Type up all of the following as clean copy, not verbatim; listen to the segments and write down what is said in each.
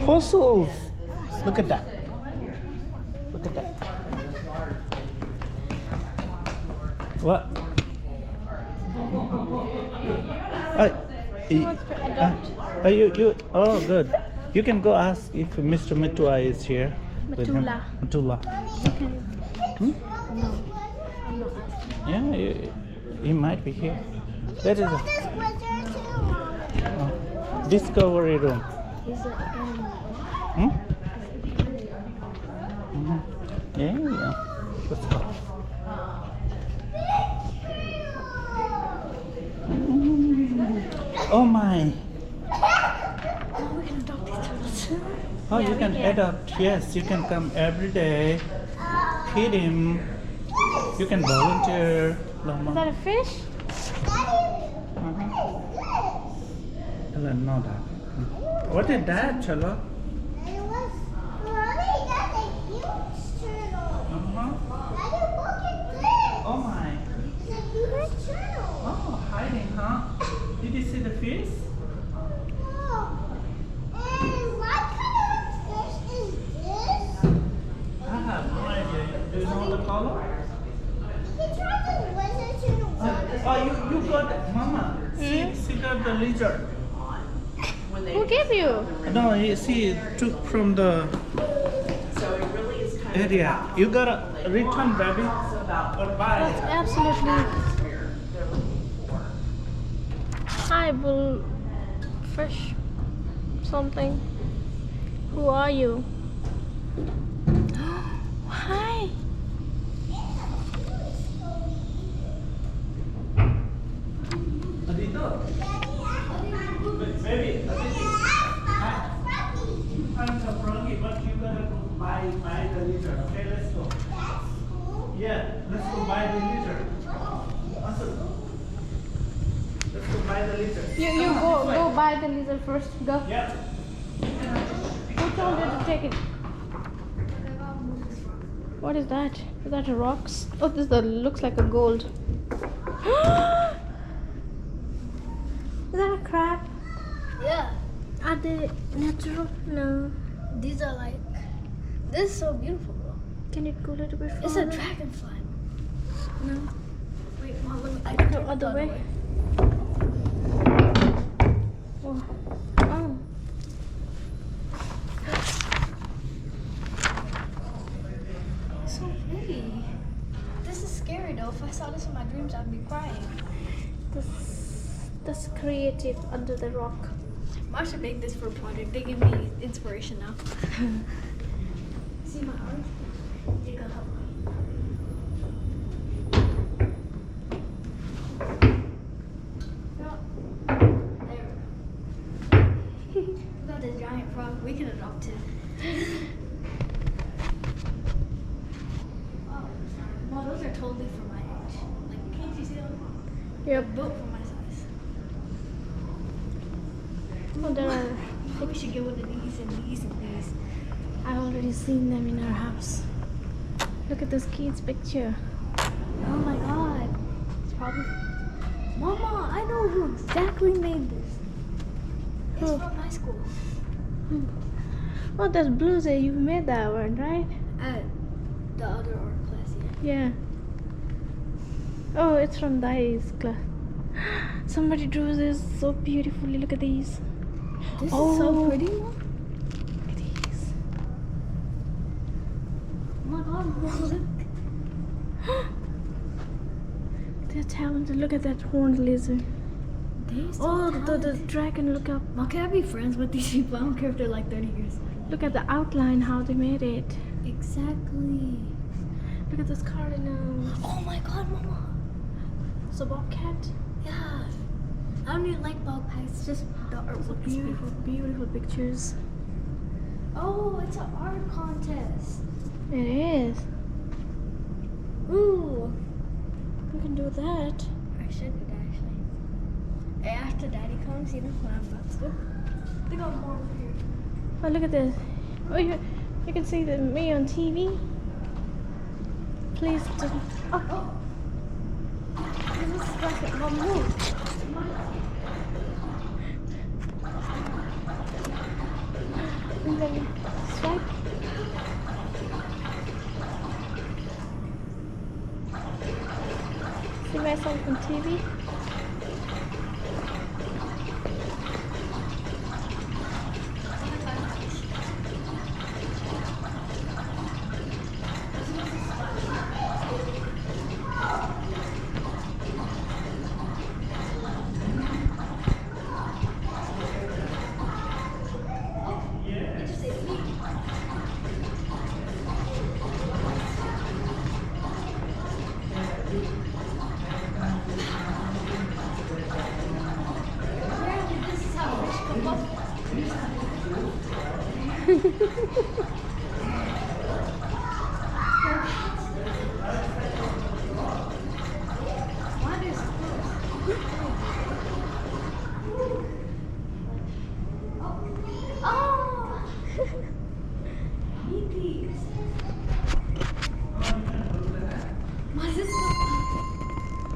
fossils. Look at that. Look at that. What? You. Oh, good. You can go ask if Mr. Metua is here. With him. Metula. Hmm? No, I'm not asking. Yeah, he might be here. That is a discovery room. He's an animal. Hmm? Yeah. Let's go. Oh my. Oh, we can adopt these turtles. Oh, you can adopt. Yes, you can come every day. Feed him. You can volunteer. Is that a fish? I don't know that. What is that, Chalo? Oh my. Oh, hiding, huh? Did you see the fish? I have no idea. Do you know the color? Oh, you got Mama. She got the lizard. Who gave you? No, she took from the area. You gotta return, baby, or buy. Absolutely. Hi, bullfish. Something. Who are you? Hi. Adito. Baby, Aditi. Hi. You find some froggy, but you gotta go buy the lizard. Okay, let's go. Yeah, let's go buy the lizard. Awesome. Let's go buy the lizard. You go buy the lizard first. Go. Yeah. Who told you to take it? What is that? Is that a rocks? Oh, this looks like a gold. Is that a crab? Yeah, Are they natural? No. these are like. This is so beautiful, bro. Can it go a little bit further? It's a dragonfly. No. Wait, Mom, let me. I Go other way. Oh. Oh. It's so pretty. This is scary though. If I saw this in my dreams, I'd be crying. That's creative under the rock. I should make this for a project. They give me inspiration now. See my art? It can help me. There. We got this giant frog. We can adopt it. Oh, well, those are totally for my age. Like, can't you see them? They're Yep. built for my size. Oh, there are. I think we should get one of these and these and these. I've already seen them in our house. Look at this kid's picture. Oh my god. It's probably. Mama, I know who exactly made this. It's Who? from high school. Oh, that's Bluesy. You made that one, right? At the other art class, yeah. Yeah. Oh, it's from Dai's class. Somebody drew this so beautifully. Look at these. This Oh. is so pretty, Mom. Look at these. Oh my god, Mom, look. They're talented. Look at that horned lizard. They're so Oh, the talented. dragon. Look up. Mom, can I be friends with these people? I don't care if they're like 30 years old. Look at the outline, how they made it. Exactly. Look at this cardinal. Oh my god, Mama. It's a bobcat. Yeah. I don't even like bug packs, just the artwork is Beautiful, beautiful pictures. Oh, it's an art contest. It is. Ooh. We can do that. I should do that actually. Hey, after Daddy comes, you know, when I'm about to. They got more over here. Oh, look at this. Oh, you can see me on TV. Please don't. Oh. This is like a move. And then swipe. See myself on TV.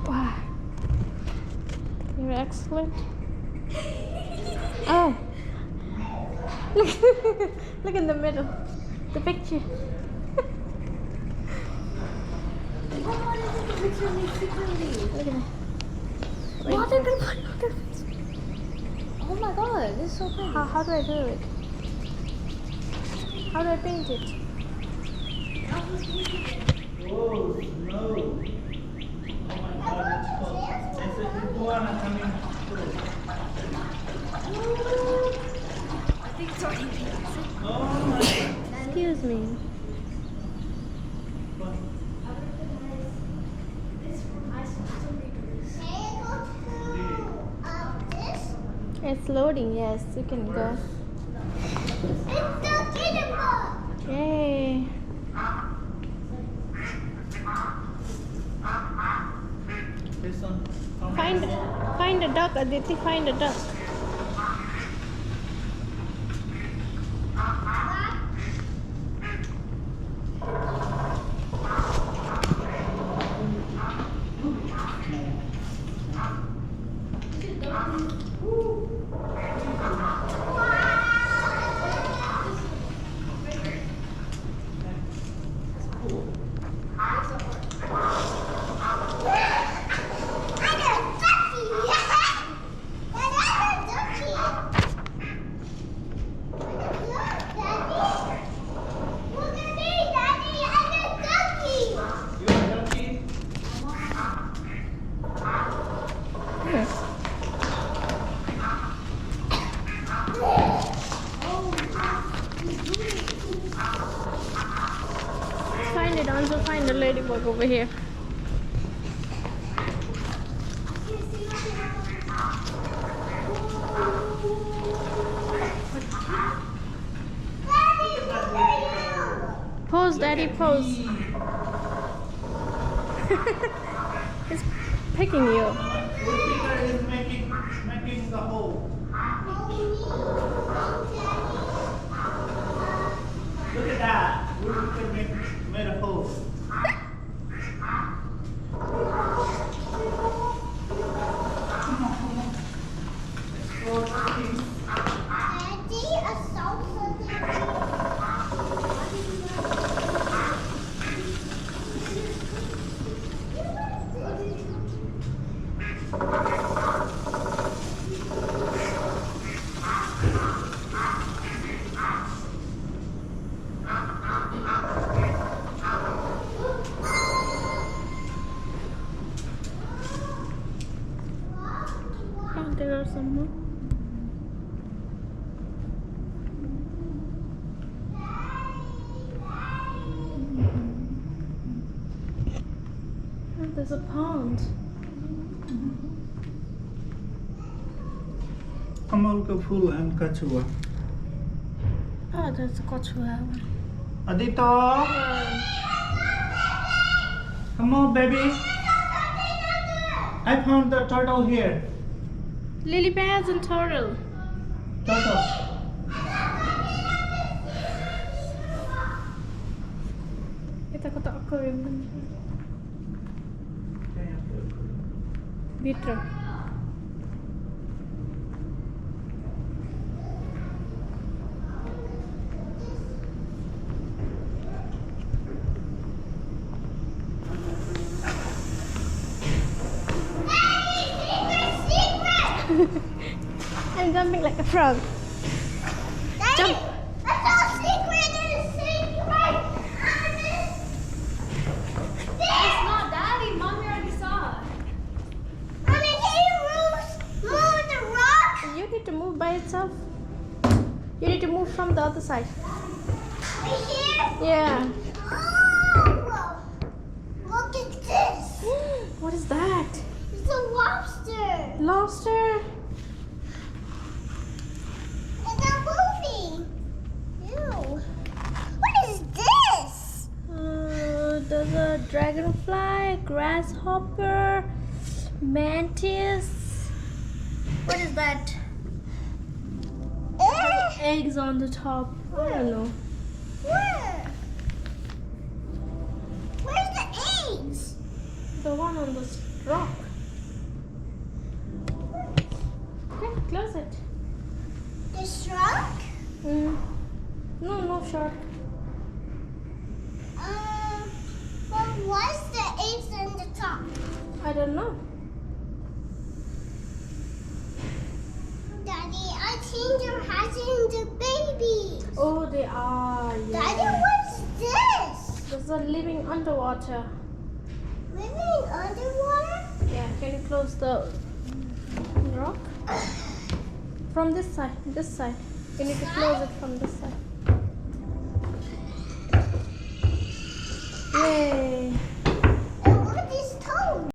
Wow. You're excellent. Oh. Look in the middle. The picture. Look at that. What are they putting? Oh my god, this is so pretty. How do I do it? How do I paint it? Oh, no. Oh my God, it's cold. It's a iguana coming through. I think it's already pink. Oh my God. Excuse me. What? It's loading, yes, you can go. Yay. This one. Find a duck, Aditi, find a duck. Find it, Anzo, find the ladybug over here. Pose, Daddy, pose. It's picking you. Woodpecker is making the hole. Look at that. Woodpecker made a hole. Oh, there are some more. Oh, there's a pond. Kamal ka full and kachua. Oh, there's a kochua. Adito! Come on, baby. I found the turtle here. Lily pads and turtle. Turtle. Kita kotak aquarium. Vitro. jumping like a frog. Daddy, Jump. I saw a secret. There's a secret. It's not Daddy. Mommy already saw. Mommy, can you move the rock? You need to move by itself. You need to move from the other side. Right here? Yeah. Oh, look at this. What is that? It's a lobster. Lobster. It's a movie. Ew. What is this? There's a dragonfly, grasshopper, mantis. What is that? Eggs on the top. I don't know. Where? Where's the eggs? The one on the rock. Okay, close it. The shark? No shark. But what's the eggs on the top? I don't know. Daddy, I think they're hatching the babies. Oh, they are. Yeah. Daddy, what's this? Those are living underwater. Living underwater? Yeah, can you close the rock? From this side, this side. You need to close it from this side. Yay!